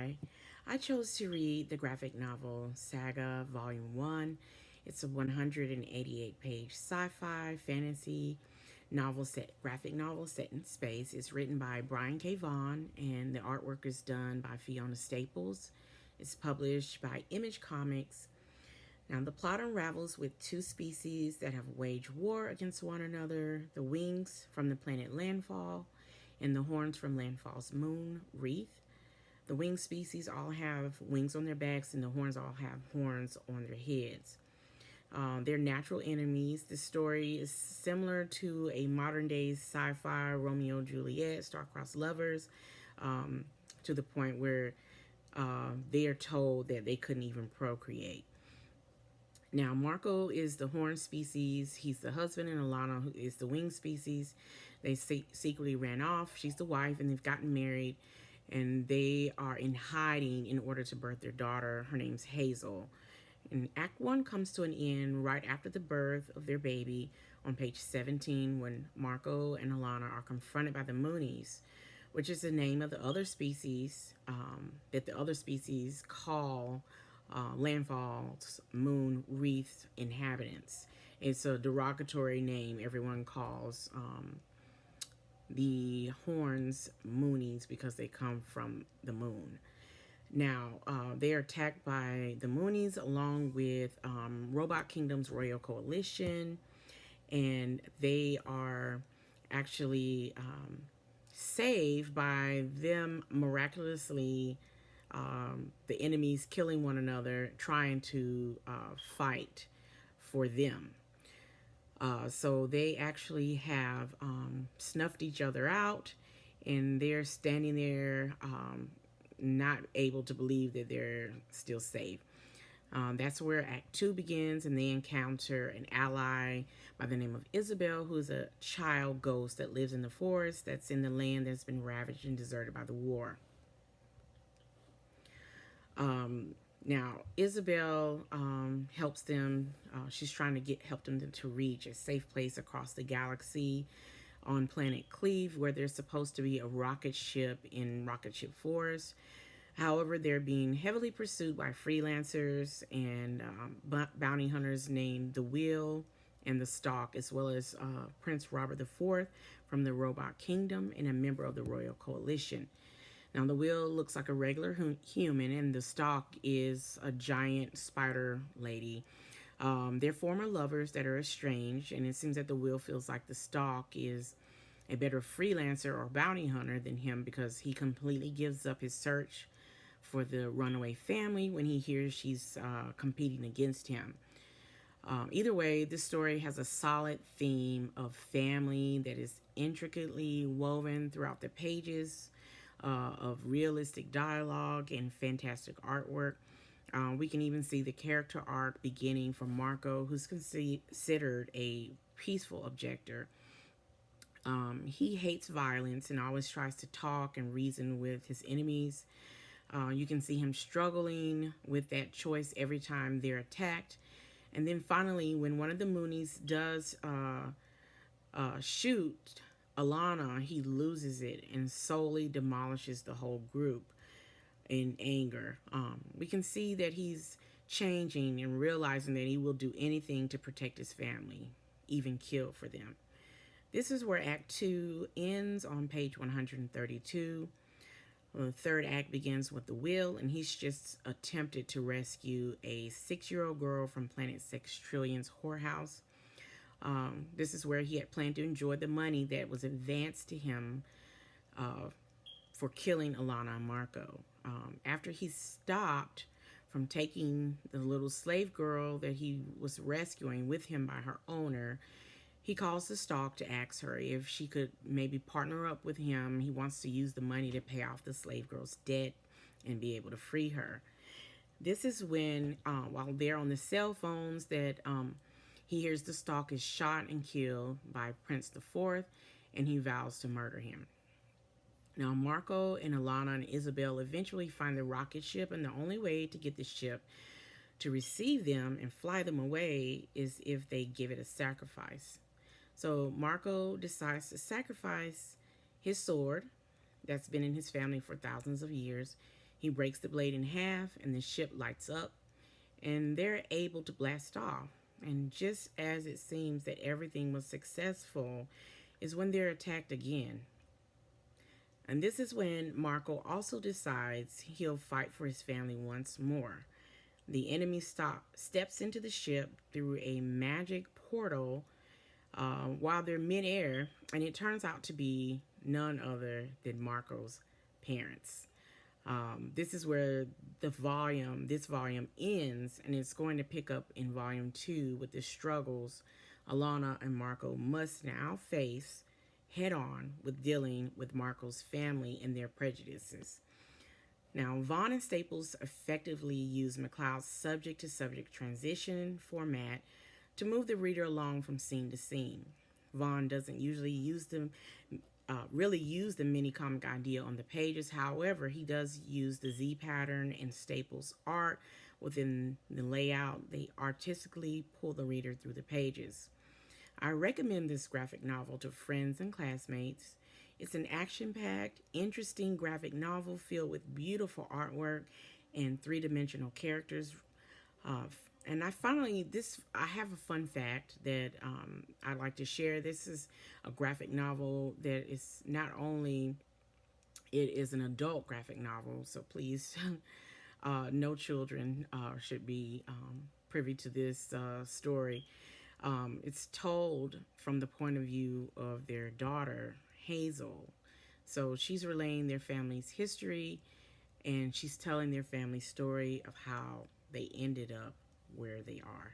Hi, I chose to read the graphic novel Saga Volume 1. It's a 188-page sci-fi fantasy graphic novel set in space. It's written by Brian K. Vaughan and the artwork is done by Fiona Staples. It's published by Image Comics. Now, the plot unravels with two species that have waged war against one another, the wings from the planet Landfall and the horns from Landfall's moon, Wreath. The winged species all have wings on their backs, and the horns all have horns on their heads. They're natural enemies. This story is similar to a modern day sci fi Romeo and Juliet, star-crossed lovers, to the point where they are told that they couldn't even procreate. Now, Marco is the horn species. He's the husband, and Alana who is the wing species. They secretly ran off. She's the wife, and they've gotten married, and they are in hiding in order to birth their daughter. Her name's Hazel. And Act 1 comes to an end right after the birth of their baby on page 17 when Marco and Alana are confronted by the Moonies, which is the name of the other species that the other species call Landfall's moon wreath inhabitants. It's a derogatory name everyone calls the horns moonies because they come from the moon. Now, they are attacked by the Moonies along with Robot Kingdom's Royal Coalition, and they are actually saved by them miraculously, the enemies killing one another, trying to fight for them. So they actually have snuffed each other out, and they're standing there not able to believe that they're still safe. That's where Act 2 begins, and they encounter an ally by the name of Isabel, who's a child ghost that lives in the forest that's in the land that's been ravaged and deserted by the war. Now, Isabel helps them. She's trying to help them to reach a safe place across the galaxy on planet Cleve, where there's supposed to be a rocket ship in Rocket Ship Forest. However, they're being heavily pursued by freelancers and bounty hunters named the Wheel and the Stalk, as well as Prince Robert IV from the Robot Kingdom and a member of the Royal Coalition. Now, the Wheel looks like a regular human, and the Stalk is a giant spider lady. They're former lovers that are estranged, and it seems that the Wheel feels like the Stalk is a better freelancer or bounty hunter than him because he completely gives up his search for the runaway family when he hears she's competing against him. Either way, this story has a solid theme of family that is intricately woven throughout the pages, of realistic dialogue and fantastic artwork. We can even see the character arc beginning from Marco, who's considered a peaceful objector. He hates violence and always tries to talk and reason with his enemies. You can see him struggling with that choice every time they're attacked. And then finally, when one of the Moonies does shoot Alana, he loses it and solely demolishes the whole group in anger. We can see that he's changing and realizing that he will do anything to protect his family, even kill for them. This is where Act 2 ends on page 132. The third act begins with the Will, and he's just attempted to rescue a 6-year-old girl from Planet 6 Trillion's whorehouse. This is where he had planned to enjoy the money that was advanced to him for killing Alana and Marco. After he stopped from taking the little slave girl that he was rescuing with him by her owner, he calls the Stalk to ask her if she could maybe partner up with him. He wants to use the money to pay off the slave girl's debt and be able to free her. This is when, while they're on the cell phones, that he hears the Stalk is shot and killed by Prince IV, and he vows to murder him. Now, Marco and Alana and Isabel eventually find the rocket ship, and the only way to get the ship to receive them and fly them away is if they give it a sacrifice. So Marco decides to sacrifice his sword that's been in his family for thousands of years. He breaks the blade in half, and the ship lights up, and they're able to blast off. And just as it seems that everything was successful, is when they're attacked again. And this is when Marco also decides he'll fight for his family once more. The enemy steps into the ship through a magic portal while they're midair, and it turns out to be none other than Marco's parents. This is where this volume ends, and it's going to pick up in volume 2 with the struggles Alana and Marco must now face head on with dealing with Marco's family and their prejudices. Now, Vaughn and Staples effectively use McCloud's subject to subject transition format to move the reader along from scene to scene. Vaughn doesn't usually really use the mini comic idea on the pages. However, he does use the Z pattern and Staples art within the layout. They artistically pull the reader through the pages. I recommend this graphic novel to friends and classmates. It's an action-packed, interesting graphic novel filled with beautiful artwork and three-dimensional characters. Uh, and I have a fun fact that I'd like to share. This is a graphic novel that is not only it is an adult graphic novel, so please, no children should be privy to this story. It's told from the point of view of their daughter, Hazel. So she's relaying their family's history, and she's telling their family story of how they ended up where they are.